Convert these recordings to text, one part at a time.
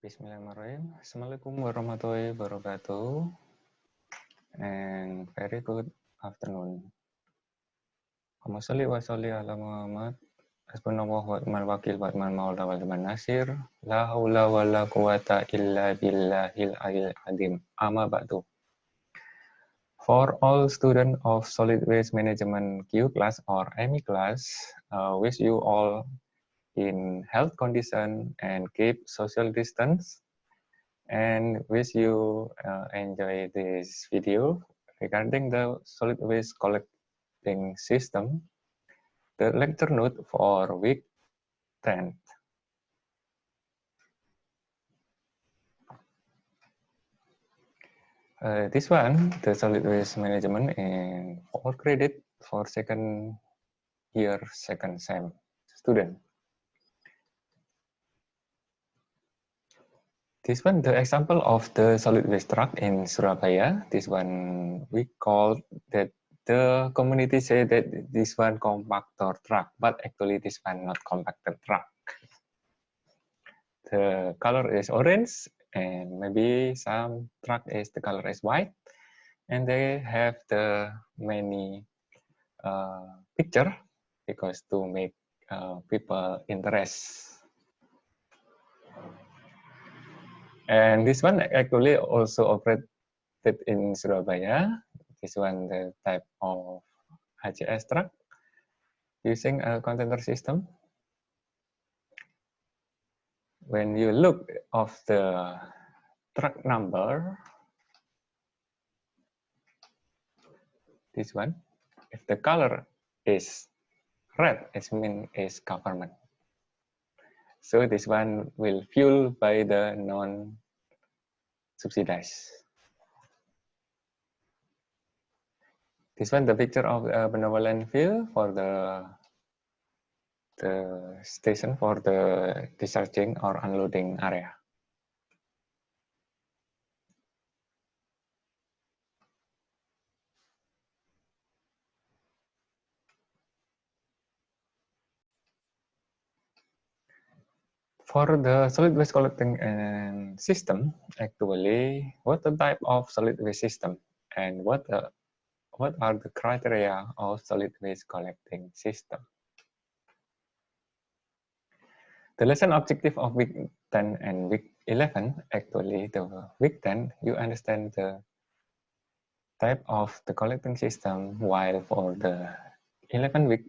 Bismillahirrahmanirrahim. Assalamualaikum warahmatullahi wabarakatuh. And very good afternoon. Allahumma sholli wa salli ala Muhammad. Hasbunallahu wa ni'mal wakil wa ni'mal maula wa ni'mal nasir. La haula wa la quwata illa billahil aliyyil azim. Amma ba'du. For all students of Solid Waste Management Q class or ME class, wish you all in health condition and keep social distance. And wish you enjoy this video regarding the solid waste collecting system, the lecture note for week 10. This one, the solid waste management in 4 credit for second year, second sem student. This one, the example of the solid waste truck in Surabaya. This one we call that the community say that this one compactor truck, but actually this one not compactor truck. The color is orange, and maybe some truck is the color is white, and they have the many picture because to make people interest. And this one actually also operated in Surabaya. This one the type of HCS truck using a container system. When you look of the truck number, this one, if the color is red, it means is government. So this one will fuel by the non-subsidized. This one, the picture of the benevolent field for the station for the discharging or unloading area. For the solid waste collecting system, actually, what the type of solid waste system and what are the criteria of solid waste collecting system? The lesson objective of week 10 and week 11, actually, the week 10, you understand the type of the collecting system, while for the 11 week,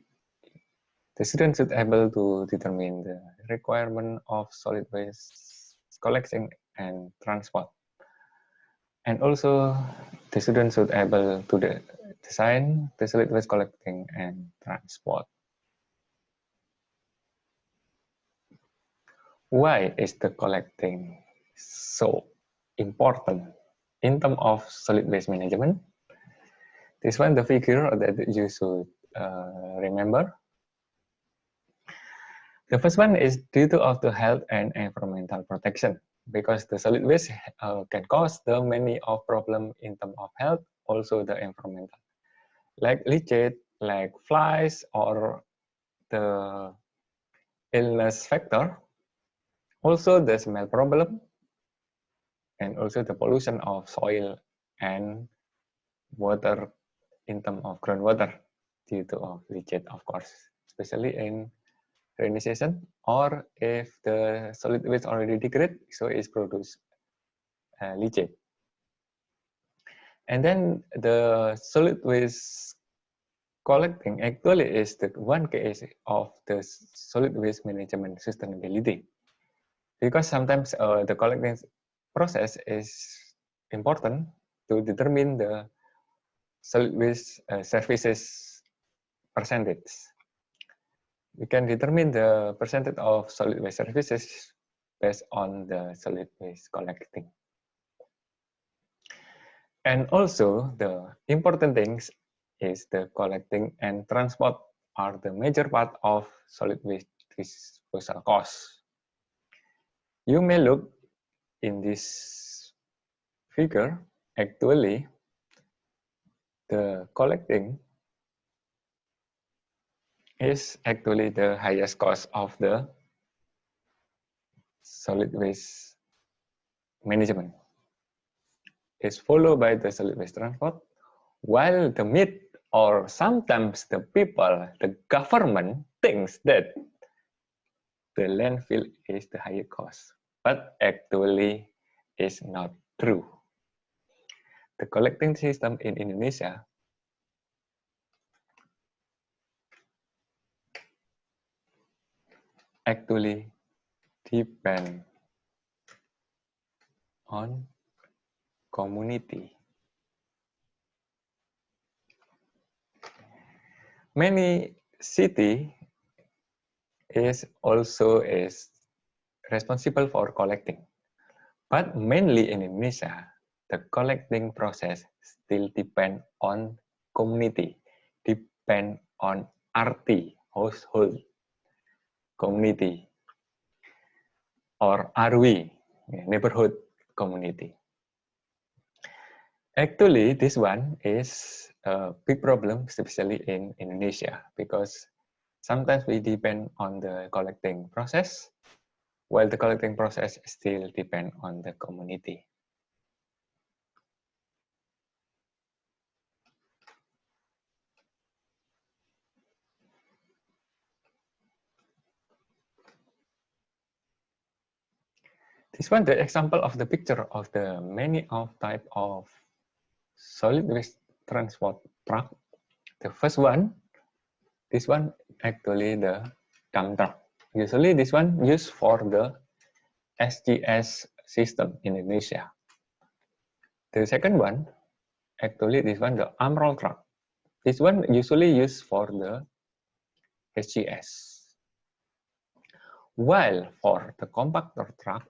the student should able to determine the requirement of solid waste collection and transport. And also, the student should able to design the solid waste collecting and transport. Why is the collecting so important in terms of solid waste management? This one, the figure that you should remember. The first one is due to of the health and environmental protection, because the solid waste can cause the many of problem in terms of health, also the environmental, like leachate, like flies, or the illness factor, also the smell problem, and also the pollution of soil and water in terms of groundwater due to of leachate, of course, especially in rainy season, or if the solid waste already degrade, so it's produced leachate. And then the solid waste collecting actually is the one case of the solid waste management sustainability, because sometimes the collecting process is important to determine the solid waste services percentage. We can determine the percentage of solid waste services based on the solid waste collecting. And also the important things is the collecting and transport are the major part of solid waste disposal costs. You may look in this figure, actually the collecting is actually the highest cost of the solid waste management is followed by the solid waste transport, while the myth or sometimes the people, the government thinks that the landfill is the higher cost, but actually is not true. The collecting system in Indonesia actually depend on community. Many city is responsible for collecting, but mainly in Indonesia, the collecting process still depend on community, depend on RT, household community, or RW, neighborhood community. Actually, this one is a big problem, especially in Indonesia, because sometimes we depend on the collecting process, while the collecting process still depend on the community. This one, the example of the picture of the many of type of solid waste transport truck. The first one, this one actually the dump truck. Usually this one used for the SGS system in Indonesia. The second one, actually this one the arm roll truck. This one usually used for the SGS. While for the compactor truck,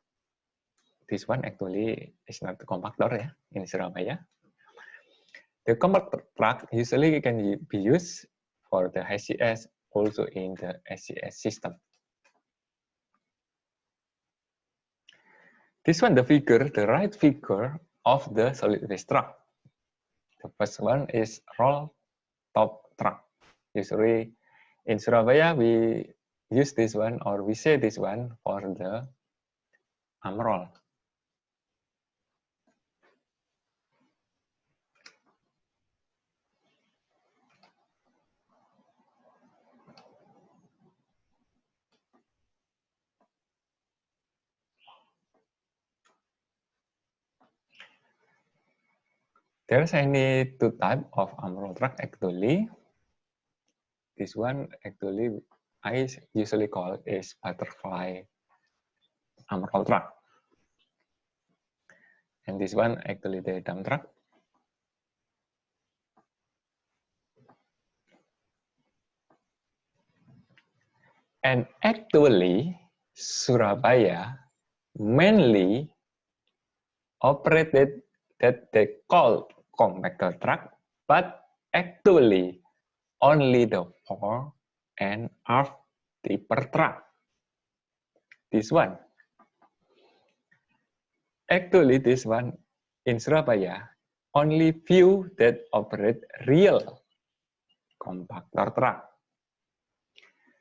this one actually is not the compactor ya, in Surabaya. The compactor truck usually can be used for the SGS, also in the SGS system. This one, the figure, the right figure of the solid waste truck. The first one is roll top truck. Usually in Surabaya, we use this one or we say this one for the AMROL. There's any two type of AMROL truck actually. This one actually I usually call is butterfly AMROL truck. And this one actually the dump truck. And actually Surabaya mainly operated that they call compactor truck, but actually only the fore and aft tipper truck. This one. Actually, this one in Surabaya, only few that operate real compactor truck.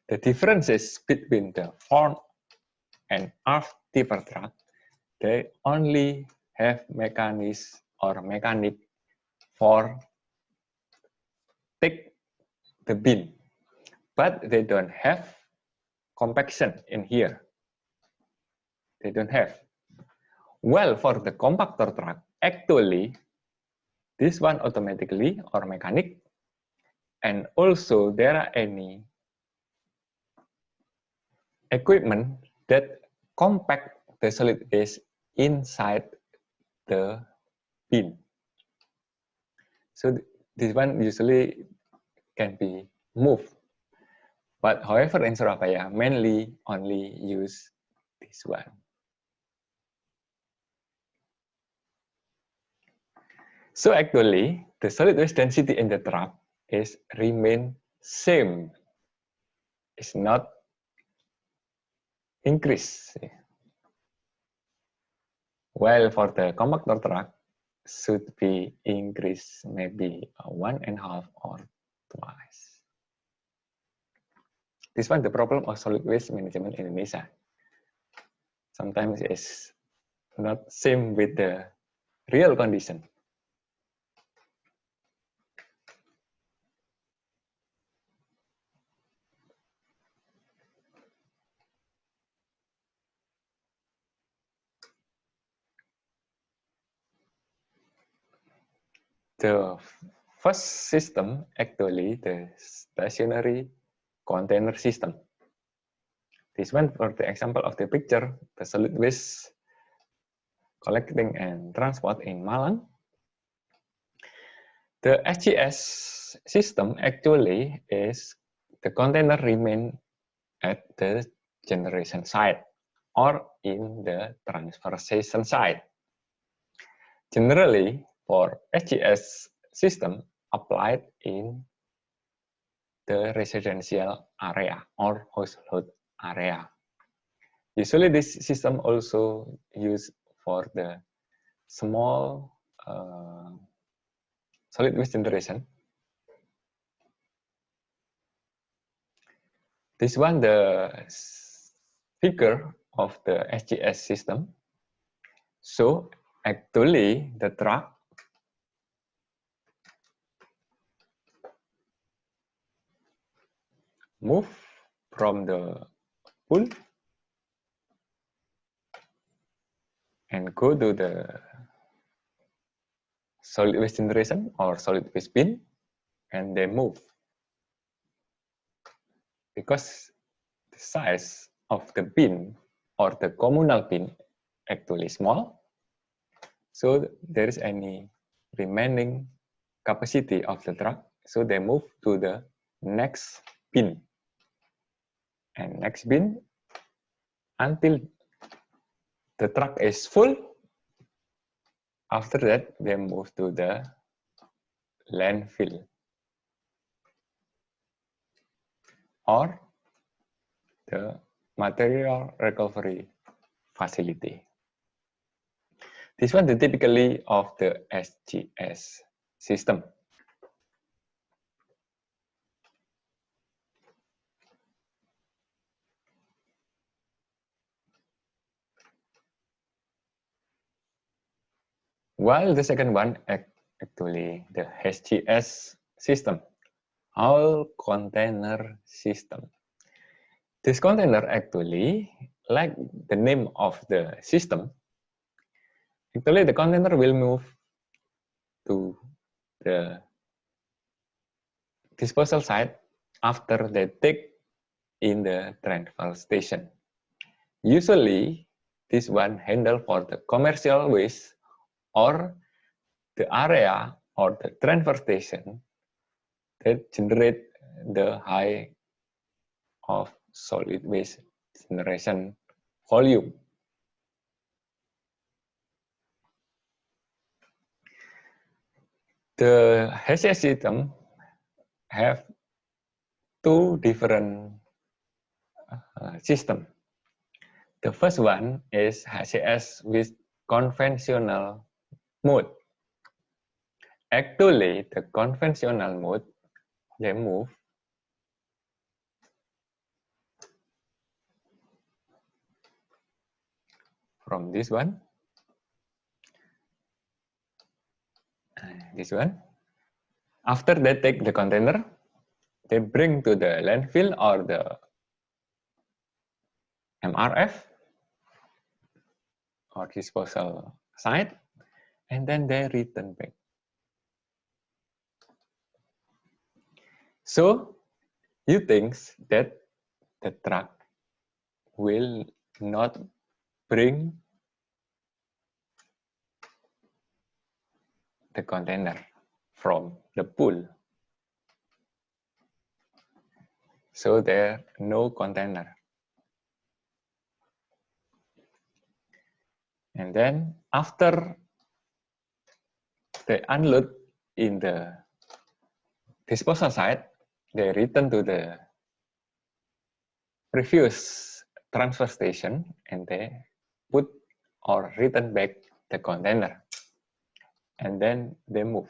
The differences between the fore and aft tipper truck, they only have mechanism or mechanic for take the bin, but they don't have compaction in here. They don't have. Well, for the compactor truck, actually, this one automatically or mechanic, and also there are any equipment that compact the solid waste inside the bin. So this one usually can be moved. But however, in Surabaya, mainly only use this one. So actually, the solid waste density in the truck is remain same. It's not increase. While for the compactor truck, should be increased maybe 1.5 or twice. This one the problem of solid waste management in Indonesia. Sometimes it's not same with the real condition. The first system, actually the stationary container system. This one, for the example of the picture, the solid waste collecting and transport in Malang. The SGS system actually is the container remain at the generation site or in the transfer station site. Generally, for SGS system applied in the residential area or household area. Usually this system also used for the small solid waste generation. This one, the figure of the SGS system. So actually the truck move from the pool and go to the solid waste generation or solid waste bin, and they move. Because the size of the bin or the communal bin actually small, so there is any remaining capacity of the truck, so they move to the next bin. And next bin until the truck is full. After that, they move to the landfill or the material recovery facility. This one is typically of the SGS system. While the second one, actually the SGS system, all container system. This container actually, like the name of the system, actually the container will move to the disposal site after they take in the transfer station. Usually, this one handle for the commercial waste or the area or the transfer station that generate the high of solid waste generation volume. The HCS system have two different systems. The first one is HCS with conventional mode. Actually, the conventional mode, they move from this one, this one. After they take the container, they bring to the landfill or the MRF or disposal site, and then they return back. So you think that the truck will not bring the container from the pool. So there no container. And then after they unload in the disposal site, they return to the previous transfer station and they put or return back the container. And then they move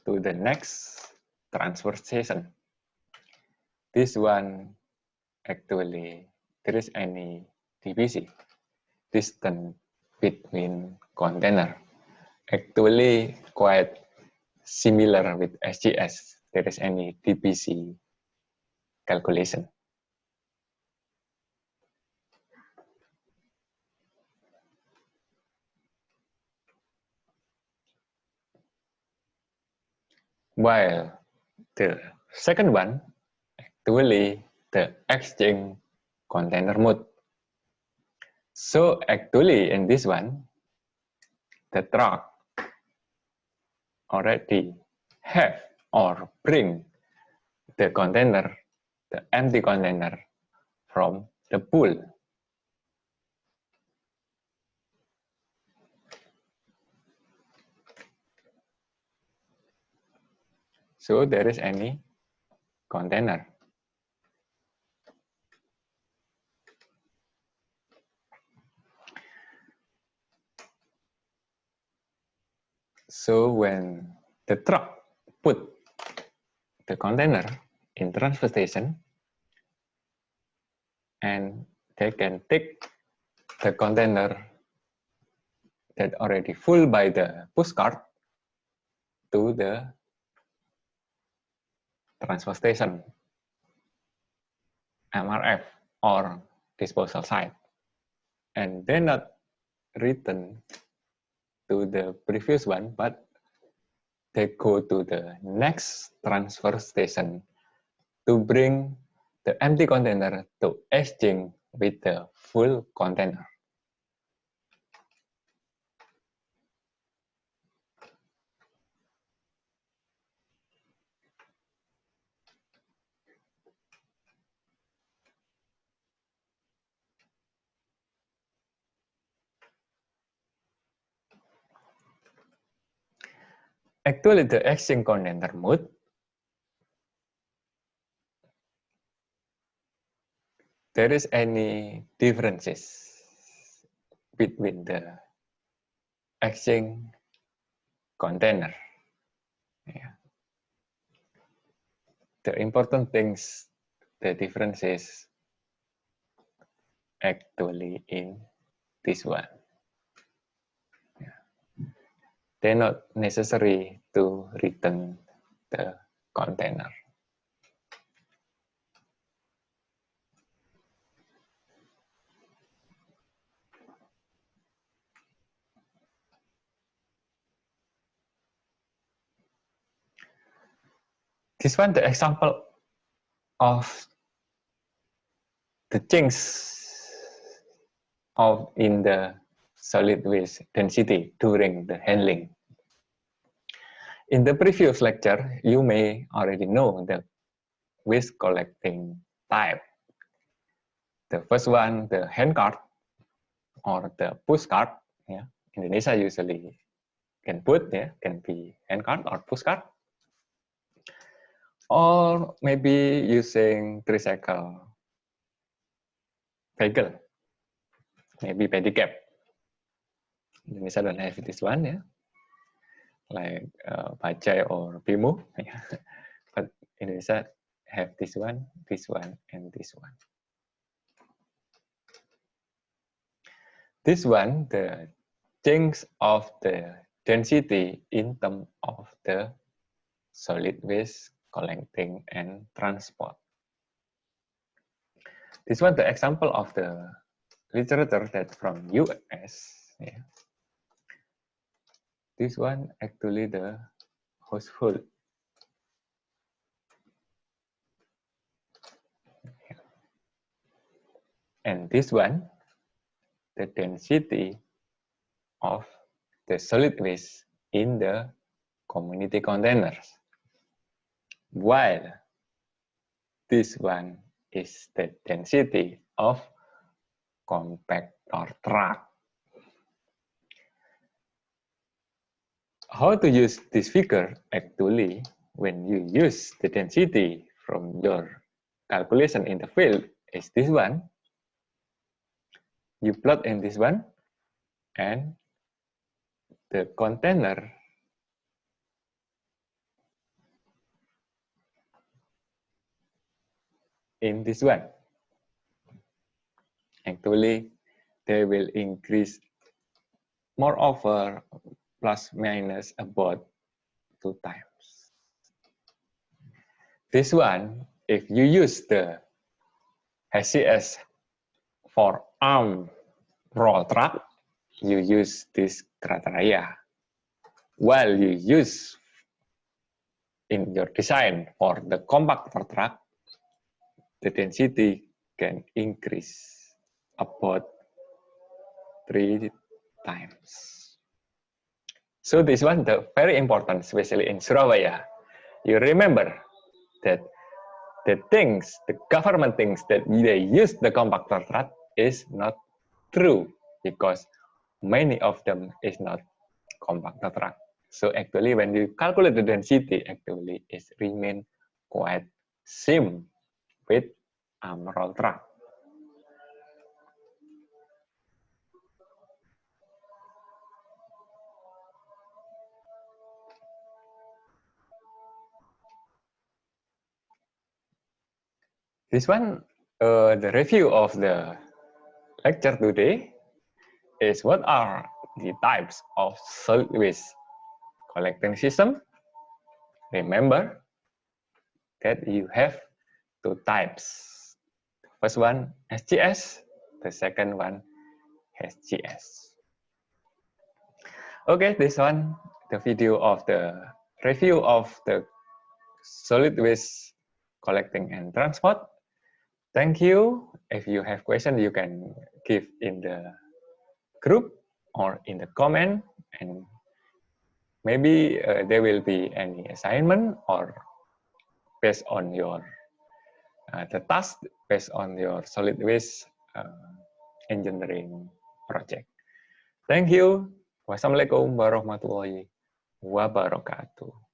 to the next transfer station. This one actually there is any division. distance between container. Actually, quite similar with SGS. There is any DPC calculation. While the second one, actually the exchange container mode. So actually in this one, the truck already have or bring the container, the empty container from the pool. So there is any container. So when the truck put the container in transfer station, and they can take the container that already full by the push cart to the transfer station, MRF, or disposal site, and they not return to the previous one, but they go to the next transfer station to bring the empty container to exchange with the full container. Actually, the exchange container mode there is any differences between the exchange container. Yeah. The important things, the difference is actually in this one. Yeah. They're not necessary to return the container. This one, the example of the change of in the solid waste density during the handling. In the previous lecture, you may already know the waste collecting type. The first one, the hand cart or the push cart. Yeah, Indonesia usually can put, yeah, can be hand cart or push cart, or maybe using tricycle vehicle, maybe pedicab. Indonesia don't have this one, yeah, like Bajaj or Bimo, yeah. But Indonesia have this one, and this one. This one, the change of the density in terms of the solid waste collecting and transport. This one, the example of the literature that from US. Yeah. This one actually the household. Yeah. And this one, the density of the solid waste in the community containers. While this one is the density of compactor truck. How to use this figure? Actually, when you use the density from your calculation in the field is this one, you plot in this one, and the container in this one. Actually, they will increase moreover plus minus about 2 times. This one, if you use the HCS for arm roll truck, you use this criteria. While you use in your design for the compactor truck, the density can increase about 3 times. So this one the very important, especially in Surabaya. You remember that the government thinks that they use the compactor truck is not true because many of them is not compactor truck. So actually when you calculate the density, actually it remain quite same with roll truck. This one, the review of the lecture today is what are the types of solid waste collecting system. Remember that you have 2 types. First one, SGS. The second one, SGS. Okay, this one, the video of the review of the solid waste collecting and transport. Thank you. If you have questions, you can give in the group or in the comment, and maybe there will be any assignment or based on your the task based on your solid waste engineering project. Thank you. Wassalamualaikum warahmatullahi wabarakatuh.